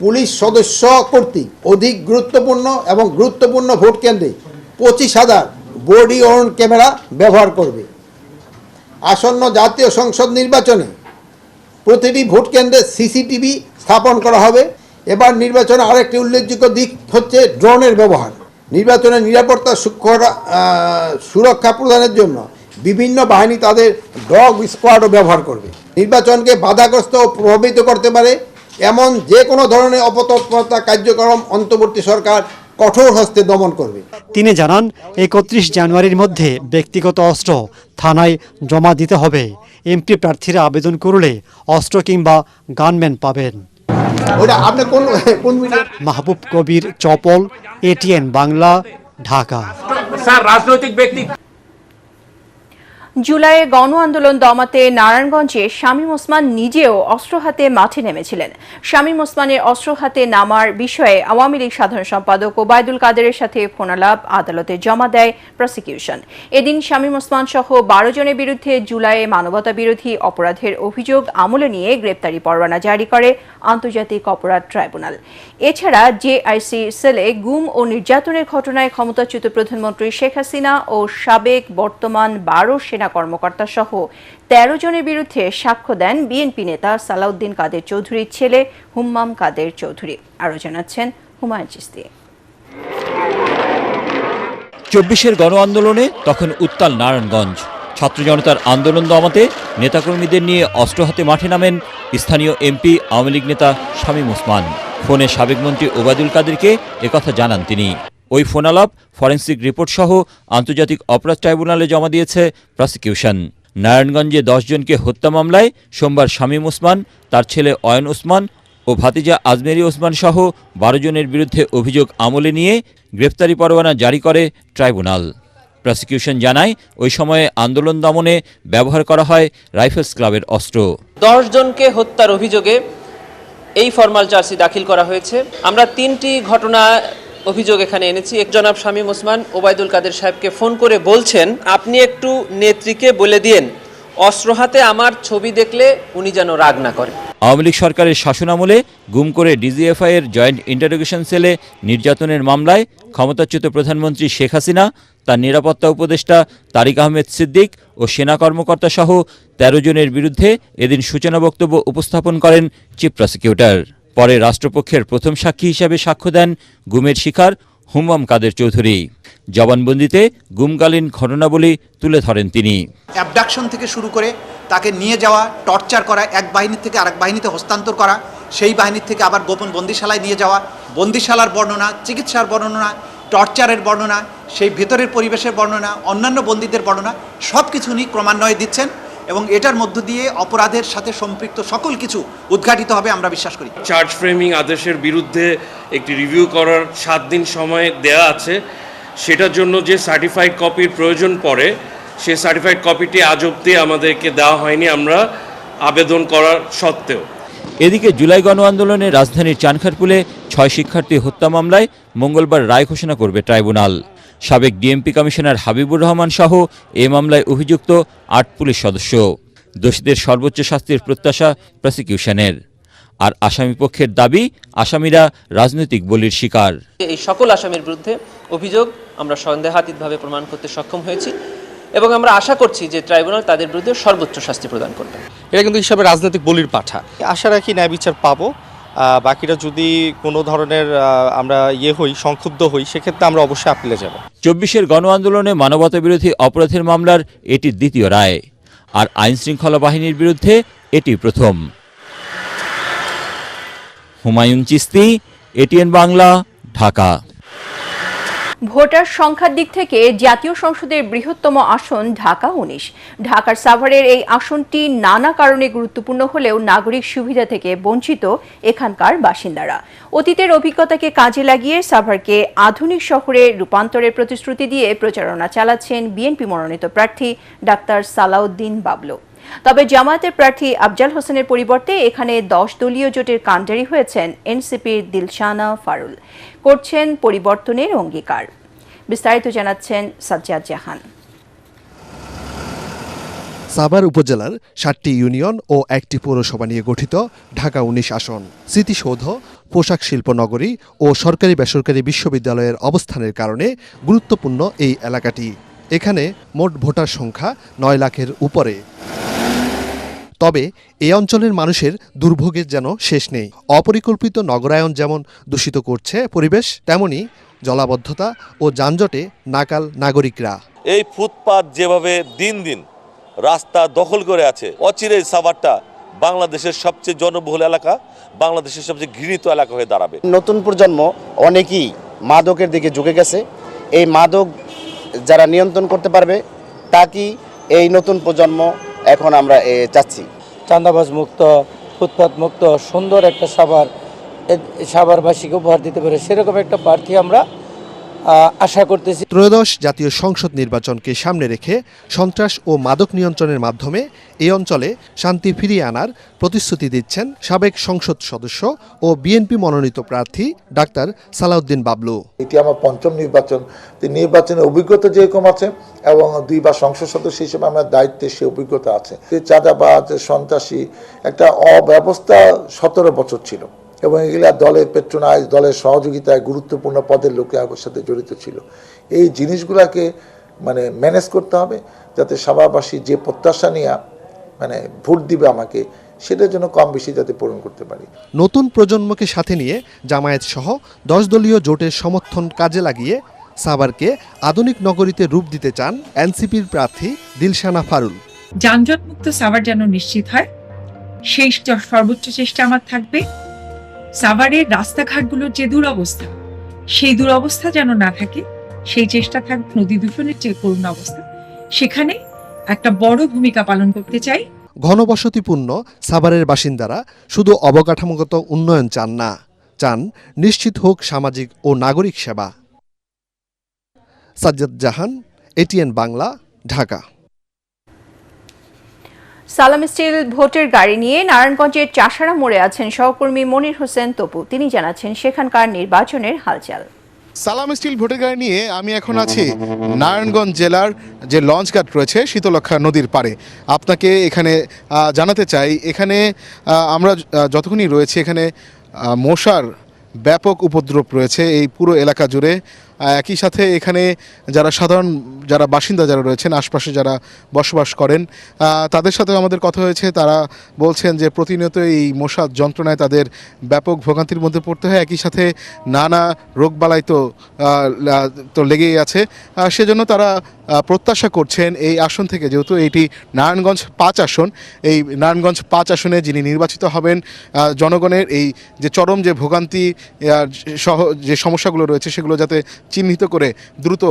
পুলিশ সদস্য কর্তৃক অধিক গুরুত্বপূর্ণ ভোট কেন্দ্রে 25,000 বডি অন ক্যামেরা ব্যবহার করবে। আসন্ন জাতীয় সংসদ নির্বাচনে প্রতিটি ভোট কেন্দ্রে সিসিটিভি স্থাপন করা হবে। এবার নির্বাচনে আরেকটি উল্লেখযোগ্য দিক হচ্ছে ড্রোনের ব্যবহার। নির্বাচনের নিরাপত্তা সুরক্ষা প্রদানের জন্য বিভিন্ন বাহিনী তাদের ডগ স্কোয়াডও ব্যবহার করবে। নির্বাচনকে বাধাগ্রস্ত ও প্রভাবিত করতে পারে এমন যে কোনো ধরনের অপতৎপরতা কার্যক্রম অন্তর্বর্তী সরকার কঠোর হস্তে দমন করবে। তিনি জানান 31 জানুয়ারির মধ্যে ব্যক্তিগত অস্ত্র থানায় জমা দিতে হবে। এমপি প্রার্থীরা আবেদন করলে অস্ত্র কিংবা গানম্যান পাবেন। মাহবুব কবির চপল, এটিএন বাংলা, ঢাকা। রাজনৈতিক ব্যক্তি জুলাইয়ে গণ আন্দোলন দমাতে নারায়ণগঞ্জে শামীম ওসমান নিজেও অস্ত্র হাতে মাঠে নেমেছিলেন। শামীম ওসমানের অস্ত্র হাতে নামার বিষয়ে আওয়ামী লীগ সাধারণ সম্পাদক ওবায়দুল কাদেরের সাথে ফোনালাপ আদালতে জমা দেয় প্রসিকিউশন। এদিন শামীম ওসমান সহ 12 জনের বিরুদ্ধে জুলাইয়ে মানবতা বিরোধী অপরাধের অভিযোগ আমলে নিয়ে গ্রেপ্তারি পরোয়ানা জারি করে আন্তর্জাতিক অপরাধ ট্রাইব্যুনাল। এছাড়া জেআইসি সেলে গুম ও নির্যাতনের ঘটনায় ক্ষমতাচ্যুত প্রধানমন্ত্রী শেখ হাসিনা ও সাবেক বর্তমান 12 সেনা কর্মকর্তা সহ 13 জনের বিরুদ্ধে সাক্ষ্য দেন বিএনপি নেতা সালাউদ্দিন কাদের চৌধুরীর ছেলে হুম্মাম কাদের চৌধুরী। আরও জানাচ্ছেন হুমায়ুন চিস্তি। 24-এর গণ আন্দোলনে তখন উত্তাল নারায়ণগঞ্জ। ছাত্র জনতার আন্দোলন দমাতে নেতাকর্মীদের নিয়ে অস্ত্র হাতে মাঠে নামেন স্থানীয় এমপি আওয়ামী লীগ নেতা শামীম ওসমান। ফোনে সাবেক মন্ত্রী ওবায়দুল কাদেরকে একথা জানান তিনি। ওই ফোনালাপ ফরেনসিক রিপোর্ট সহ আন্তর্জাতিক অপরাধ ট্রাইব্যুনালে জমা দিয়েছে প্রসিকিউশন। নারায়ণগঞ্জে 10 জনকে হত্যা মামলায় সোমবার শামীম ওসমান, তার ছেলে অয়ন ওসমান ও ভাতিজা আজমেরি ওসমান সহ 12 জনের বিরুদ্ধে অভিযোগ আমলে নিয়ে গ্রেফতারি পরোয়ানা জারি করে ট্রাইব্যুনাল। প্রসিকিউশন জানায় ওই সময়ে আন্দোলন দমনে ব্যবহার করা হয় রাইফেলস ক্লাবের অস্ত্র। 10 জনকে হত্যার অভিযোগে এই ফরমাল চার্জশিট দাখিল করা হয়েছে। আমরা 3টি ঘটনা অভিযোগ এখানে এনেছি। এক জনাব শামীম ওসমান ওবায়দুল কাদের সাহেবকে ফোন করে বলছেন, আপনি একটু নেত্রীকে বলে দিয়েন অস্ত্র হাতে আমার ছবি দেখলে উনি যেন রাগ না করে। আওয়ামী লীগ সরকারের শাসনামলে গুম করে ডিজিএফআই এর জয়েন্ট ইন্টারোগেশন সেলে নির্যাতনের মামলায় ক্ষমতাচ্যুত প্রধানমন্ত্রী শেখ হাসিনা, তার নিরাপত্তা উপদেষ্টা তারিক আহমেদ সিদ্দিক ও সেনা কর্মকর্তা সহ 13 জনের বিরুদ্ধে এদিন সূচনা বক্তব্য উপস্থাপন করেন চিফ প্রসিকিউটর। পরে রাষ্ট্রপক্ষের প্রথম সাক্ষী হিসেবে সাক্ষ্য দেন গুমের শিকার হুম্মাম কাদের চৌধুরী। জবানবন্দিতে গুমকালীন ঘটনাবলী তুলে ধরেন তিনি। অ্যাবডাকশন থেকে শুরু করে তাকে নিয়ে যাওয়া, টর্চার করা, এক বাহিনী থেকে আরেক বাহিনীতে হস্তান্তর করা, সেই বাহিনীর থেকে আবার গোপন বন্দিশালায় নিয়ে যাওয়া, বন্দিশালার বর্ণনা, চিকিৎসার বর্ণনা, টর্চারের বর্ণনা, সেই ভেতরের পরিবেশের বর্ণনা, অন্যান্য বন্দীদের বর্ণনা, সব কিছু উনি ক্রমান্বয়ে দিচ্ছেন এবং এটার মধ্য দিয়ে অপরাধের সাথে সম্পৃক্ত সকল কিছু উদ্ঘাটিত হবে আমরা বিশ্বাস করি। চার্জ ফ্রেমিং আদেশের বিরুদ্ধে একটি রিভিউ করার 7 দিন সময় দেয়া আছে। সেটার জন্য যে সার্টিফাইড কপির প্রয়োজন পড়ে, সেই সার্টিফাইড কপিটি আজ অবধি আমাদেরকে দেওয়া হয়নি আমরা আবেদন করার সত্ত্বেও। এদিকে জুলাই গণ আন্দোলনে রাজধানীর চানখারপুলে 6 শিক্ষার্থী হত্যা মামলায় মঙ্গলবার রায় ঘোষণা করবে ট্রাইব্যুনাল। সাবেক ডিএমপি কমিশনার হাবিবুর রহমান সহ এ মামলায় অভিযুক্ত 8 পুলিশ সদস্য। দোষীদের সর্বোচ্চ শাস্তির প্রত্যাশা প্রসিকিউশনের। আর আসামি পক্ষের দাবি, আসামিরা রাজনৈতিক বলির শিকার। এই সকল আসামির বিরুদ্ধে অভিযোগ আমরা সন্দেহাতীতভাবে প্রমাণ করতে সক্ষম হয়েছি এবং আমরা আশা করছি যে ট্রাইব্যুনাল তাদের বিরুদ্ধে সর্বোচ্চ শাস্তি প্রদান করবে। এটা কিন্তু হিসাবে রাজনৈতিক বলির পাঠা। আশা রাখি ন্যায় বিচার পাবো। বাকিরা যদি কোনো ধরনের আমরা সংক্ষুব্ধ হই, সেক্ষেত্রে আমরা অবশ্যই আপিলে যাব। 24-এর গণ আন্দোলনে মানবতা বিরোধী অপরাধের মামলার এটি দ্বিতীয় রায়, আর আইন শৃঙ্খলা বাহিনীর বিরুদ্ধে এটি প্রথম। হুমায়ুন চিস্তি, এটিএন বাংলা, ঢাকা। ভোটার সংখ্যার দিক থেকে জাতীয় সংসদের বৃহত্তম আসন ঢাকা 19। ঢাকার সাভারের এই আসনটি নানা কারণে গুরুত্বপূর্ণ হলেও নাগরিক সুবিধা থেকে বঞ্চিত এখানকার বাসিন্দারা। অতীতের অভিজ্ঞতাকে কাজে লাগিয়ে সাভারকে আধুনিক শহরে রূপান্তরের প্রতিশ্রুতি দিয়ে প্রচারণা চালাচ্ছেন বিএনপি মনোনীত প্রার্থী ডাক্তার সালাউদ্দিন বাবলু। তবে জামায়াতের প্রার্থী আফজাল হোসেনের পরিবর্তে এখানে 10 দলীয় জোটের কাণ্ডারি হয়েছেন এনসিপির দিলশানা ফারুল, করছেন পরিবর্তনের অঙ্গীকার। বিস্তারিত জানাচ্ছেন সাজ্জাদ জাহান। সাভার উপজেলার 7টি ইউনিয়ন ও 1টি পৌরসভা নিয়ে গঠিত ঢাকা 19 আসন। স্মৃতিসৌধ, পোশাক শিল্প নগরী ও সরকারি বেসরকারি বিশ্ববিদ্যালয়ের অবস্থানের কারণে গুরুত্বপূর্ণ এই এলাকাটি। এখানে মোট ভোটার সংখ্যা 9 লাখের উপরে। তবে এই অঞ্চলের মানুষের দুর্ভোগের যেন শেষ নেই। অপরিকল্পিত নগরায়ন যেমন দূষিত করছে পরিবেশ, তেমনি জলাবদ্ধতা ও যানজটে নাকাল নাগরিকরা। এই ফুটপাত যেভাবে দিন দিন রাস্তা দখল করে আছে, অচিরেই সাভারটা বাংলাদেশের সবচেয়ে জনবহুল এলাকা, বাংলাদেশের সবচেয়ে ঘৃণিত এলাকা হয়ে দাঁড়াবে। নতুন প্রজন্ম অনেকেই মাদকের দিকে ঝুঁকে গেছে। এই মাদক যারা নিয়ন্ত্রণ করতে পারবে, তাকে এই নতুন প্রজন্ম এখন আমরা চাচ্ছি। চাঁদাবাজ মুক্ত, ফুটপাত মুক্ত সুন্দর একটা সাভারবাসীকে উপহার দিতে পারে, সেরকম একটা প্রার্থী আমরা আশা করতেছি। ত্রয়োদশ জাতীয় সংসদ নির্বাচনকে সামনে রেখে সন্ত্রাস ও মাদক নিয়ন্ত্রণের মাধ্যমে এই অঞ্চলে শান্তি ফিরিয়ে আনার প্রতিশ্রুতি দিচ্ছেন সাবেক সংসদ সদস্য ও বিএনপি মনোনীত প্রার্থী ডাক্তার সালাউদ্দিন বাবলু। এটি আমার পঞ্চম নির্বাচন, নির্বাচনের অভিজ্ঞতা যেরকম আছে এবং 2 বার সংসদ সদস্য হিসেবে আমার দায়িত্বে সে অভিজ্ঞতা আছে। চাঁদাবাজ, সন্ত্রাসী একটা অব্যবস্থা 17 বছর ছিল এবং এগুলা দলের পেট্রোনাইজ, দলের সহযোগিতায় গুরুত্বপূর্ণ পদের লোকে আমার সাথে জড়িত ছিল। এই জিনিসগুলোকে ম্যানেজ করতে হবে যাতে সভাবাসী যে প্রত্যাশা নিয়ে ভোট দিবে আমাকে সেটার জন্য কম বেশি যাতে পূরণ করতে পারি। নতুন প্রজন্মকে সাথে নিয়ে জামায়াত সহ 10 দলীয় জোটের সমর্থন কাজে লাগিয়ে সাভারকে আধুনিক নগরীতে রূপ দিতে চান এনসিপির প্রার্থী দিলশানা ফারুল। যানজটমুক্ত সাভার যেন নিশ্চিত হয় সেই সর্বোচ্চ চেষ্টা আমার থাকবে। সাভারের রাস্তাঘাটগুলোর যে দুরবস্থা, সেই দুরবস্থা যেন না থাকে সেই চেষ্টা থাকবে। নদী দূষণের যে করুণ অবস্থা, সেখানে একটা বড় ভূমিকা পালন করতে চাই। ঘনবসতিপূর্ণ সাভারের বাসিন্দারা শুধু অবকাঠামোগত উন্নয়ন চান না, চান নিশ্চিত হোক সামাজিক ও নাগরিক সেবা। সাজ্জাদ জাহান, এটিএন বাংলা, ঢাকা। সালাম স্টিল ভোটের গাড়ি নিয়ে নারায়ণগঞ্জের চাষারা মোড়ে আছেন সহকর্মী মনির হোসেন তপু। তিনি জানাচ্ছেন সেখানকার নির্বাচনের হালচাল। সালাম স্টিল ভোটের গাড়ি নিয়ে আমি এখন আছি নারায়ণগঞ্জ জেলার যে লঞ্চঘাট রয়েছে শীতলক্ষা নদীর পাড়ে। আপনাকে এখানে জানাতে চাই, এখানে আমরা যতক্ষণই রয়েছে এখানে মশার ব্যাপক উপদ্রব রয়েছে এই পুরো এলাকা জুড়ে। একই সাথে এখানে যারা বাসিন্দা যারা রয়েছেন, আশপাশে যারা বসবাস করেন, তাদের সাথে আমাদের কথা হয়েছে। তারা বলছেন যে প্রতিনিয়ত এই মশার যন্ত্রণায় তাদের ব্যাপক ভোগান্তির মধ্যে পড়তে হয়। একই সাথে নানা রোগবালাই তো লেগেই আছে। সেজন্য তারা প্রত্যাশা করছেন এই আসন থেকে, যেহেতু এটি নারায়ণগঞ্জ 5 আসন, এই নারায়ণগঞ্জ 5 আসনে যিনি নির্বাচিত হবেন, জনগণের এই যে চরম যে ভোগান্তি সহ যে সমস্যাগুলো রয়েছে সেগুলো যাতে চিহ্নিত করে দ্রুত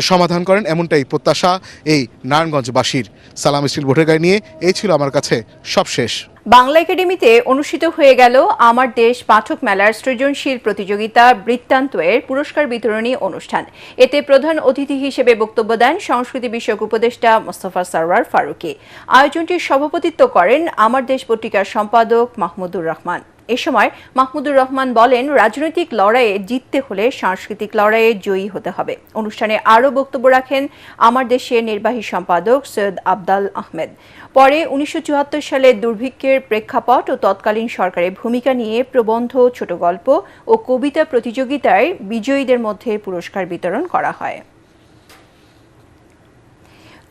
সমাধান করেন, এমনটাই প্রত্যাশা এই নারায়ণগঞ্জবাসীর। সালাম স্টিল ভোটের গাড়ি নিয়ে এই ছিল আমার কাছে সবশেষ। বাংলা একাডেমিতে অনুষ্ঠিত হয়ে গেল আমার দেশ পাঠক মেলার সৃজনশীল প্রতিযোগিতা বৃত্তান্তের পুরস্কার বিতরণী অনুষ্ঠান। এতে প্রধান অতিথি হিসেবে বক্তব্য দেন সংস্কৃতি বিষয়ক উপদেষ্টা মোস্তফা সরওয়ার ফারুকী। আয়োজনটির সভাপতিত্ব করেন আমার দেশ পত্রিকার সম্পাদক মাহমুদুর রহমান। এ সময় মাহমুদুর রহমান বলেন, রাজনৈতিক লড়াইয়ে জিততে হলে সাংস্কৃতিক লড়াইয়ে জয়ী হতে হবে। অনুষ্ঠানে আরও বক্তব্য রাখেন আমার দেশের নির্বাহী সম্পাদক সৈয়দ আবদাল আহমেদ। পরে 1974 সালের দুর্ভিক্ষের প্রেক্ষাপট ও তৎকালীন সরকারের ভূমিকা নিয়ে প্রবন্ধ, ছোট গল্প ও কবিতা প্রতিযোগিতায় বিজয়ীদের মধ্যে পুরস্কার বিতরণ করা হয়।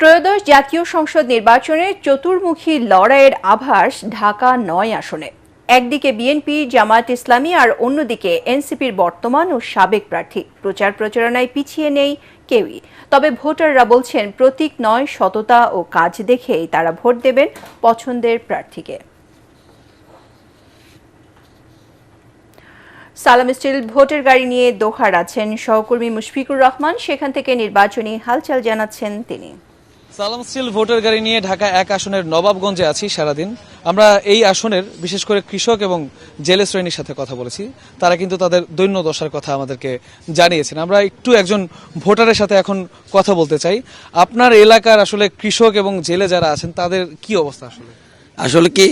ত্রয়োদশ জাতীয় সংসদ নির্বাচনে চতুর্মুখী লড়াইয়ের আভাস ঢাকা 9 আসনে। একদিকে বিএনপি, জামায়াত ইসলামী আর অন্যদিকে এনসিপির বর্তমান ও সাবেক প্রার্থী। প্রচার প্রচারণায় পিছিয়ে নেই কেউই। তবে ভোটাররা বলছেন প্রতীক নয়, সততা ও কাজ দেখেই তারা ভোট দেবেন পছন্দের প্রার্থীকে। সালাম স্টিল ভোটের গাড়ি নিয়ে দোহার আছেন সহকর্মী মুশফিকুর রহমান। সেখান থেকে নির্বাচনী হালচাল জানাচ্ছেন তিনি। সালাম স্টিল ভোটের গাড়ি নিয়ে ঢাকা 1 আসনের নবাবগঞ্জে আছি সারাদিন। আমরা এই আসনের বিশেষ করে কৃষক এবং জেলে শ্রেণীর সাথে কথা বলেছি। তারা কিন্তু তাদের দৈন্য দশার কথা আমাদেরকে জানিয়েছেন। আমরা একটু একজন ভোটারের সাথে এখন কথা বলতে চাই। আপনার এলাকার আসলে কৃষক এবং জেলে যারা আছেন তাদের কি অবস্থা? আসলে কি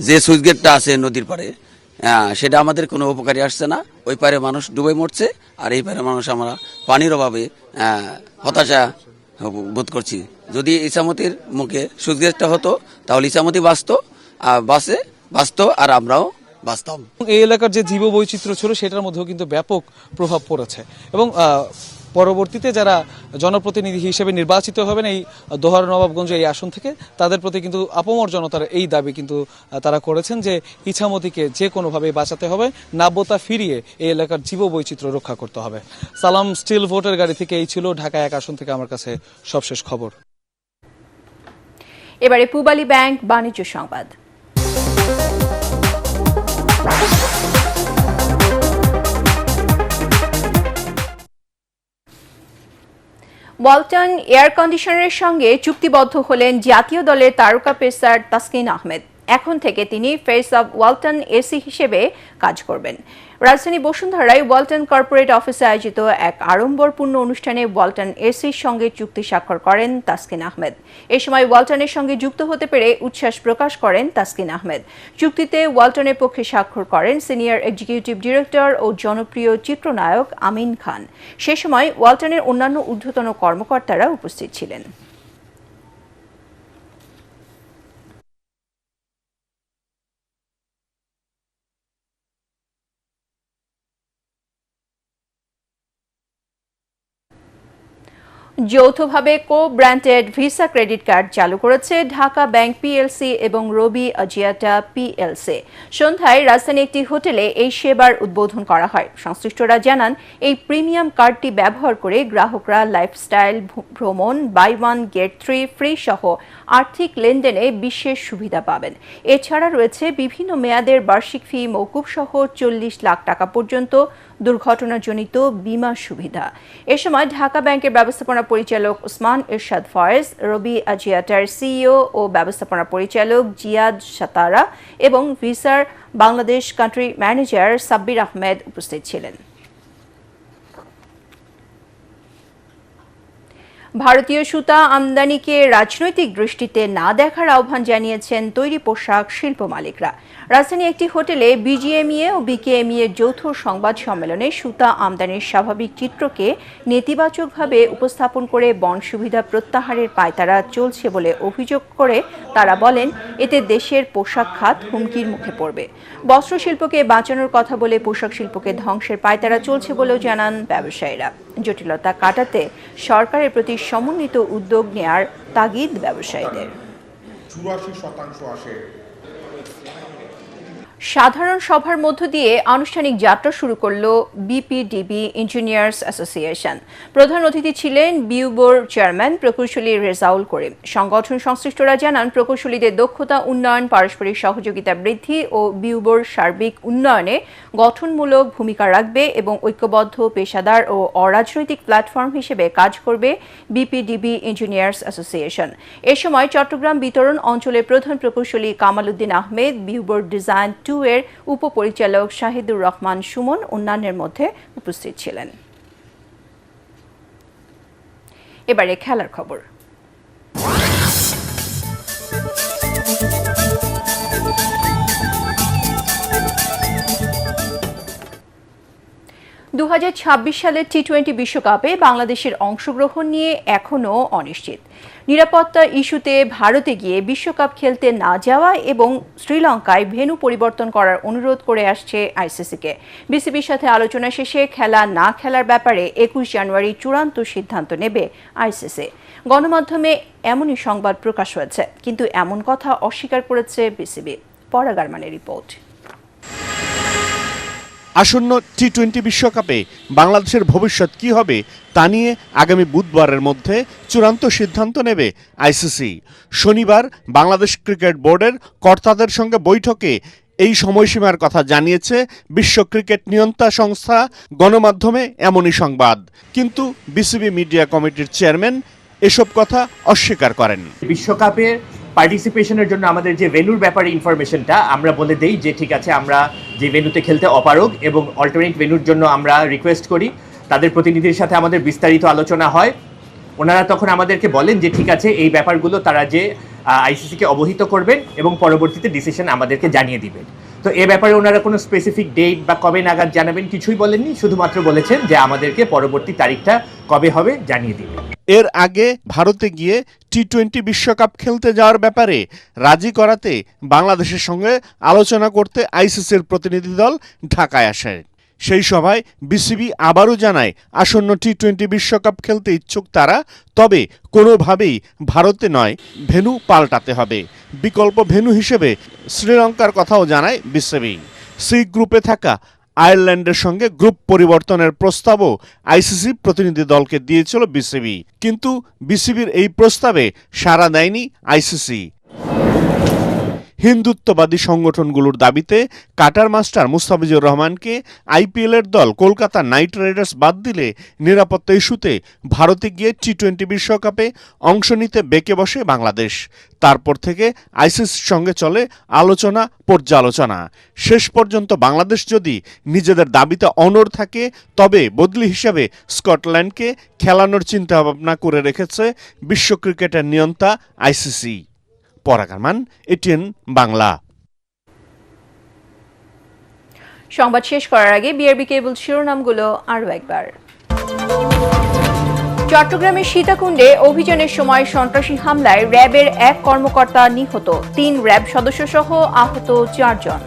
যে সুইচ গেটটা আছে নদীর পাড়ে, সেটা আমাদের কোনো উপকারী আসছে না। ওই পারে মানুষ ডুবে মরছে, আর এই পারে মানুষ আমরা পানির অভাবে হতাশা বোধ করছি। যদি ইসামতির মুখে সুইচ গেটটা হতো তাহলে ইসামতি বাঁচত আর আমরাও বাঁচতাম। এই এলাকার যে জীব বৈচিত্র্য ছিল সেটার মধ্যেও কিন্তু ব্যাপক প্রভাব পড়েছে এবং পরবর্তীতে যারা জনপ্রতিনিধি হিসেবে নির্বাচিত হবেন এই দোহার নবাবগঞ্জ এই আসন থেকে, তাদের প্রতি কিন্তু আপামর জনতার এই দাবি কিন্তু তারা করেছেন যে ইছামতিকে যে কোনোভাবে বাঁচাতে হবে, নাব্যতা ফিরিয়ে এই এলাকার জীব বৈচিত্র্য রক্ষা করতে হবে। সালাম স্টিল ভোটের গাড়ি থেকে এই ছিল ঢাকা 1 আসন থেকে আমার কাছে সবশেষ খবর। এবারে পূবালী ব্যাংক বাণিজ্য সংবাদ। ওয়ালটন এয়ার কন্ডিশনারের সঙ্গে চুক্তিবদ্ধ হলেন জাতীয় দলের তারকা পেসার তাসকিন আহমেদ। এখন থেকে তিনি ফেস অব ওয়ালটন এসি হিসেবে কাজ করবেন। রাজধানী বসুন্ধরায় ওয়ালটন কর্পোরেট অফিসে আয়োজিত এক আড়ম্বরপূর্ণ অনুষ্ঠানে ওয়ালটন এসির সঙ্গে চুক্তি স্বাক্ষর করেন তাসকিন আহমেদ। এ সময় ওয়ালটনের সঙ্গে যুক্ত হতে পেরে উচ্ছ্বাস প্রকাশ করেন তাসকিন আহমেদ। চুক্তিতে ওয়ালটনের পক্ষে স্বাক্ষর করেন সিনিয়র এক্সিকিউটিভ ডিরেক্টর ও জনপ্রিয় চিত্রনায়ক আমিন খান। সে সময় ওয়ালটনের অন্যান্য ঊর্ধ্বতন কর্মকর্তারা উপস্থিত ছিলেন। যৌথভাবে কো-ব্র্যান্ডেড ভিসা ক্রেডিট কার্ড চালু করেছে ঢাকা ব্যাংক পিএলসি এবং রবি আজিয়াটা পিএলসি। সন্ধ্যায় রাজধানী একটি হোটেলে এই সেবার উদ্বোধন করা হয়। সংশ্লিষ্টরা জানান, এই প্রিমিয়াম কার্ডটি ব্যবহার করে গ্রাহকরা লাইফস্টাইল, ভ্রমণ, বাই ওয়ান গেট 3 ফ্রি সহ আর্থিক লেনদেনে বিশেষ সুবিধা পাবেন। এছাড়া রয়েছে বিভিন্ন মেয়াদের বার্ষিক ফি মওকুফ সহ 40 লাখ টাকা পর্যন্ত দুর্ঘটনাজনিত বীমা সুবিধা। এ সময় ঢাকা ব্যাংকের ব্যবস্থাপনা পরিচালক ওসমান এরশাদ ফয়েজ, রবি আজিয়াটার সিইও ও ব্যবস্থাপনা পরিচালক জিয়াদ সাতারা এবং ভিসার বাংলাদেশ কান্ট্রি ম্যানেজার সাব্বির আহমেদ উপস্থিত ছিলেন। ভারতীয় সুতা আমদানিকে রাজনৈতিক দৃষ্টিতে না দেখার আহ্বান জানিয়েছেন তৈরি পোশাক শিল্প মালিকরা। রাজধানী একটি হোটেলে বিজিএমইএ ও বিকেএমইএ যৌথ সংবাদ সম্মেলনে সুতা আমদানির স্বাভাবিক চিত্রকে নেতিবাচকভাবে উপস্থাপন করে বন সুবিধা প্রত্যাহারের পায়তারা চলছে বলে অভিযোগ করে তারা বলেন, এতে দেশের পোশাক খাত হুমকির মুখে পড়বে। বস্ত্রশিল্পকে বাঁচানোর কথা বলে পোশাক শিল্পকে ধ্বংসের পায়তারা চলছে বলেও জানান ব্যবসায়ীরা। জটিলতা কাটাতে সরকারের প্রতি সমন্বিত উদ্যোগ নেয়ার তাগিদ ব্যবসায়ীদের। 84% আসে। সাধারণ সভার মধ্য দিয়ে আনুষ্ঠানিক যাত্রা শুরু করল বিপিডিবি ইঞ্জিনিয়ার্স অ্যাসোসিয়েশন। প্রধান অতিথি ছিলেন বিউবোর চেয়ারম্যান প্রকৌশলী রেজাউল করিম। সংগঠন সংশ্লিষ্টরা জানান, প্রকৌশলীদের দক্ষতা উন্নয়ন, পারস্পরিক সহযোগিতা বৃদ্ধি ও বিউবোর সার্বিক উন্নয়নে গঠনমূলক ভূমিকা রাখবে এবং ঐক্যবদ্ধ, পেশাদার ও অরাজনৈতিক প্ল্যাটফর্ম হিসেবে কাজ করবে বিপিডিবি ইঞ্জিনিয়ার্স অ্যাসোসিয়েশন। এ সময় চট্টগ্রাম বিতরণ অঞ্চলের প্রধান প্রকৌশলী কামাল উদ্দিন আহমেদ, বিউবোর ডিজাইন 2 এর উপপরিচালক শাহিদুর রহমান সুমন অন্যান্যের মধ্যে উপস্থিত ছিলেন। এবারে খেলার খবর। 2026 সালের টি-20 বিশ্বকাপে বাংলাদেশের অংশগ্রহণ নিয়ে এখনও অনিশ্চিত। নিরাপত্তা ইস্যুতে ভারতে গিয়ে বিশ্বকাপ খেলতে না যাওয়া এবং শ্রীলঙ্কায় ভেন্যু পরিবর্তন করার অনুরোধ করে আসছে আইসিসিকে। বিসিবির সাথে আলোচনা শেষে খেলা না খেলার ব্যাপারে 21 জানুয়ারি চূড়ান্ত সিদ্ধান্ত নেবে আইসিসি। গণমাধ্যমে এমনই সংবাদ প্রকাশ হয়েছে, কিন্তু এমন কথা অস্বীকার করেছে বিসিবি। পরাগারমানের রিপোর্ট। আসন্ন টি-20 বিশ্বকাপে বাংলাদেশের ভবিষ্যৎ কী হবে তা নিয়ে আগামী বুধবারের মধ্যে চূড়ান্ত সিদ্ধান্ত নেবে আইসিসি। শনিবার বাংলাদেশ ক্রিকেট বোর্ডের কর্তাদের সঙ্গে বৈঠকে এই সময়সীমার কথা জানিয়েছে বিশ্ব ক্রিকেট নিয়ন্ত্রণ সংস্থা। গণমাধ্যমে এমনই সংবাদ, কিন্তু বিসিবি মিডিয়া কমিটির চেয়ারম্যান এসব কথা অস্বীকার করেন। বিশ্বকাপে পার্টিসিপেশনের জন্য আমাদের যে ভেন্যুর ব্যাপারে ইনফরমেশনটা আমরা বলে দেই যে ঠিক আছে, আমরা যে ভেন্যুতে খেলতে অপারগ এবং অল্টারনেট ভেন্যুর জন্য আমরা রিকোয়েস্ট করি। তাদের প্রতিনিধির সাথে আমাদের বিস্তারিত আলোচনা হয়। ওনারা তখন আমাদেরকে বলেন যে ঠিক আছে, এই ব্যাপারগুলো তারা যে আইসিসিকে অবহিত করবেন এবং পরবর্তীতে ডিসিশন আমাদেরকে জানিয়ে দিবেন। তো এ ব্যাপারে ওনারা কোনো স্পেসিফিক ডেট বা কবে নাগাদ জানাবেন কিছুই বলেননি, শুধুমাত্র বলেছেন যে আমাদেরকে পরবর্তী তারিখটা কবে হবে জানিয়ে দিবেন। এর আগে ভারতে গিয়ে টি-20 বিশ্বকাপ খেলতে যাওয়ার ব্যাপারে রাজি করাতে বাংলাদেশের সঙ্গে আলোচনা করতে আইসিসির প্রতিনিধি দল ঢাকায় আসে। সেই সভায় বিসিবি আবারও জানায় আসন্ন টি-20 বিশ্বকাপ খেলতে ইচ্ছুক তারা, তবে কোনোভাবেই ভারতে নয়, ভেন্যু পাল্টাতে হবে। বিকল্প ভেন্যু হিসেবে শ্রীলঙ্কার কথাও জানায় বিসিবি। সি গ্রুপে থাকা আয়ারল্যান্ডের সঙ্গে গ্রুপ পরিবর্তনের প্রস্তাবও আইসিসি প্রতিনিধি দলকে দিয়েছিল বিসিবি, কিন্তু বিসিবির এই প্রস্তাবে সাড়া দেয়নি আইসিসি। হিন্দুত্ববাদী সংগঠনগুলোর দাবিতে কাটার মাস্টার মুস্তাফিজুর রহমানকে আইপিএলের দল কলকাতা নাইট রাইডার্স বাদ দিলে নিরাপত্তা ইস্যুতে ভারতে গিয়ে টি-20 বিশ্বকাপে অংশ নিতে বেঁকে বসে বাংলাদেশ। তারপর থেকে আইসিসির সঙ্গে চলে আলোচনা পর্যালোচনা। শেষ পর্যন্ত বাংলাদেশ যদি নিজেদের দাবিতে অনড় থাকে তবে বদলি হিসেবে স্কটল্যান্ডকে খেলানোর চিন্তাভাবনা করে রেখেছে বিশ্ব ক্রিকেটের নিয়ন্তা আইসিসি। পরাগ আরমান, এটিএন বাংলা। সংবাদ শেষ করার আগে বিআরবি কেবল শিরোনামগুলো আরও একবার। চট্টগ্রামের সীতাকুণ্ডে অভিযানের সময় সন্ত্রাসী হামলায় র্যাবের এক কর্মকর্তা নিহত, 3 র্যাব সদস্য সহ আহত 4 জন।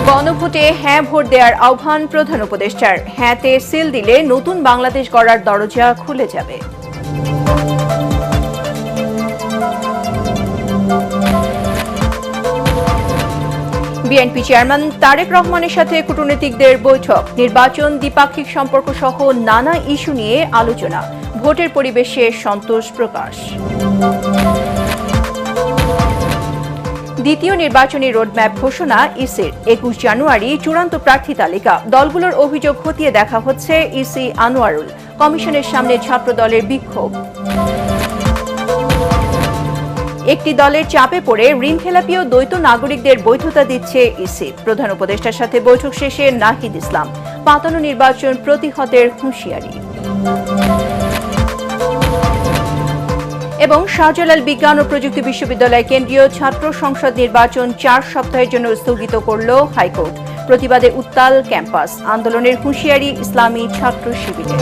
গণভোটে হ্যাঁ ভোট দেওয়ার আহ্বান প্রধান উপদেষ্টার, হ্যাঁতে সিল দিলে নতুন বাংলাদেশ গড়ার দরজা খুলে যাবে। বিএনপি চেয়ারম্যান তারেক রহমানের সাথে কূটনীতিকদের বৈঠক, নির্বাচন, দ্বিপাক্ষিক সম্পর্ক সহ নানা ইস্যু নিয়ে আলোচনা, ভোটের পরিবেশে সন্তোষ প্রকাশ। দ্বিতীয় নির্বাচনী রোডম্যাপ ঘোষণা ইসির, 21 জানুয়ারি চূড়ান্ত প্রার্থী তালিকা, দলগুলোর অভিযোগ খতিয়ে দেখা হচ্ছে ইসি আনোয়ারুল, কমিশনের সামনে ছাত্রদলের বিক্ষোভ। একটি দলের চাপে পড়ে ঋণখেলাপি ও দ্বৈত নাগরিকদের বৈধতা দিচ্ছে ইসি, প্রধান উপদেষ্টার সাথে বৈঠক শেষে নাহিদ ইসলাম, পাতানো নির্বাচন প্রতিহতের হুঁশিয়ারি। এবং শাহজালাল বিজ্ঞান ও প্রযুক্তি বিশ্ববিদ্যালয় কেন্দ্রীয় ছাত্র সংসদ নির্বাচন 4 সপ্তাহের জন্য স্থগিত করল হাইকোর্ট, প্রতিবাদে উত্তাল ক্যাম্পাস, আন্দোলনের হুঁশিয়ারি ইসলামী ছাত্র শিবিরের।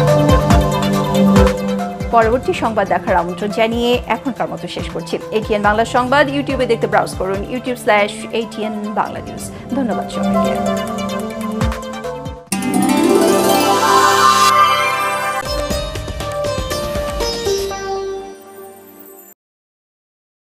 পরবর্তী সংবাদ দেখার আমন্ত্রণ জানিয়ে এখনকার মতো শেষ করছি। এটিএন বাংলা সংবাদ ইউটিউবে দেখতে ব্রাউজ করুন, youtube/ATN Bangla News। ধন্যবাদ সবাইকে।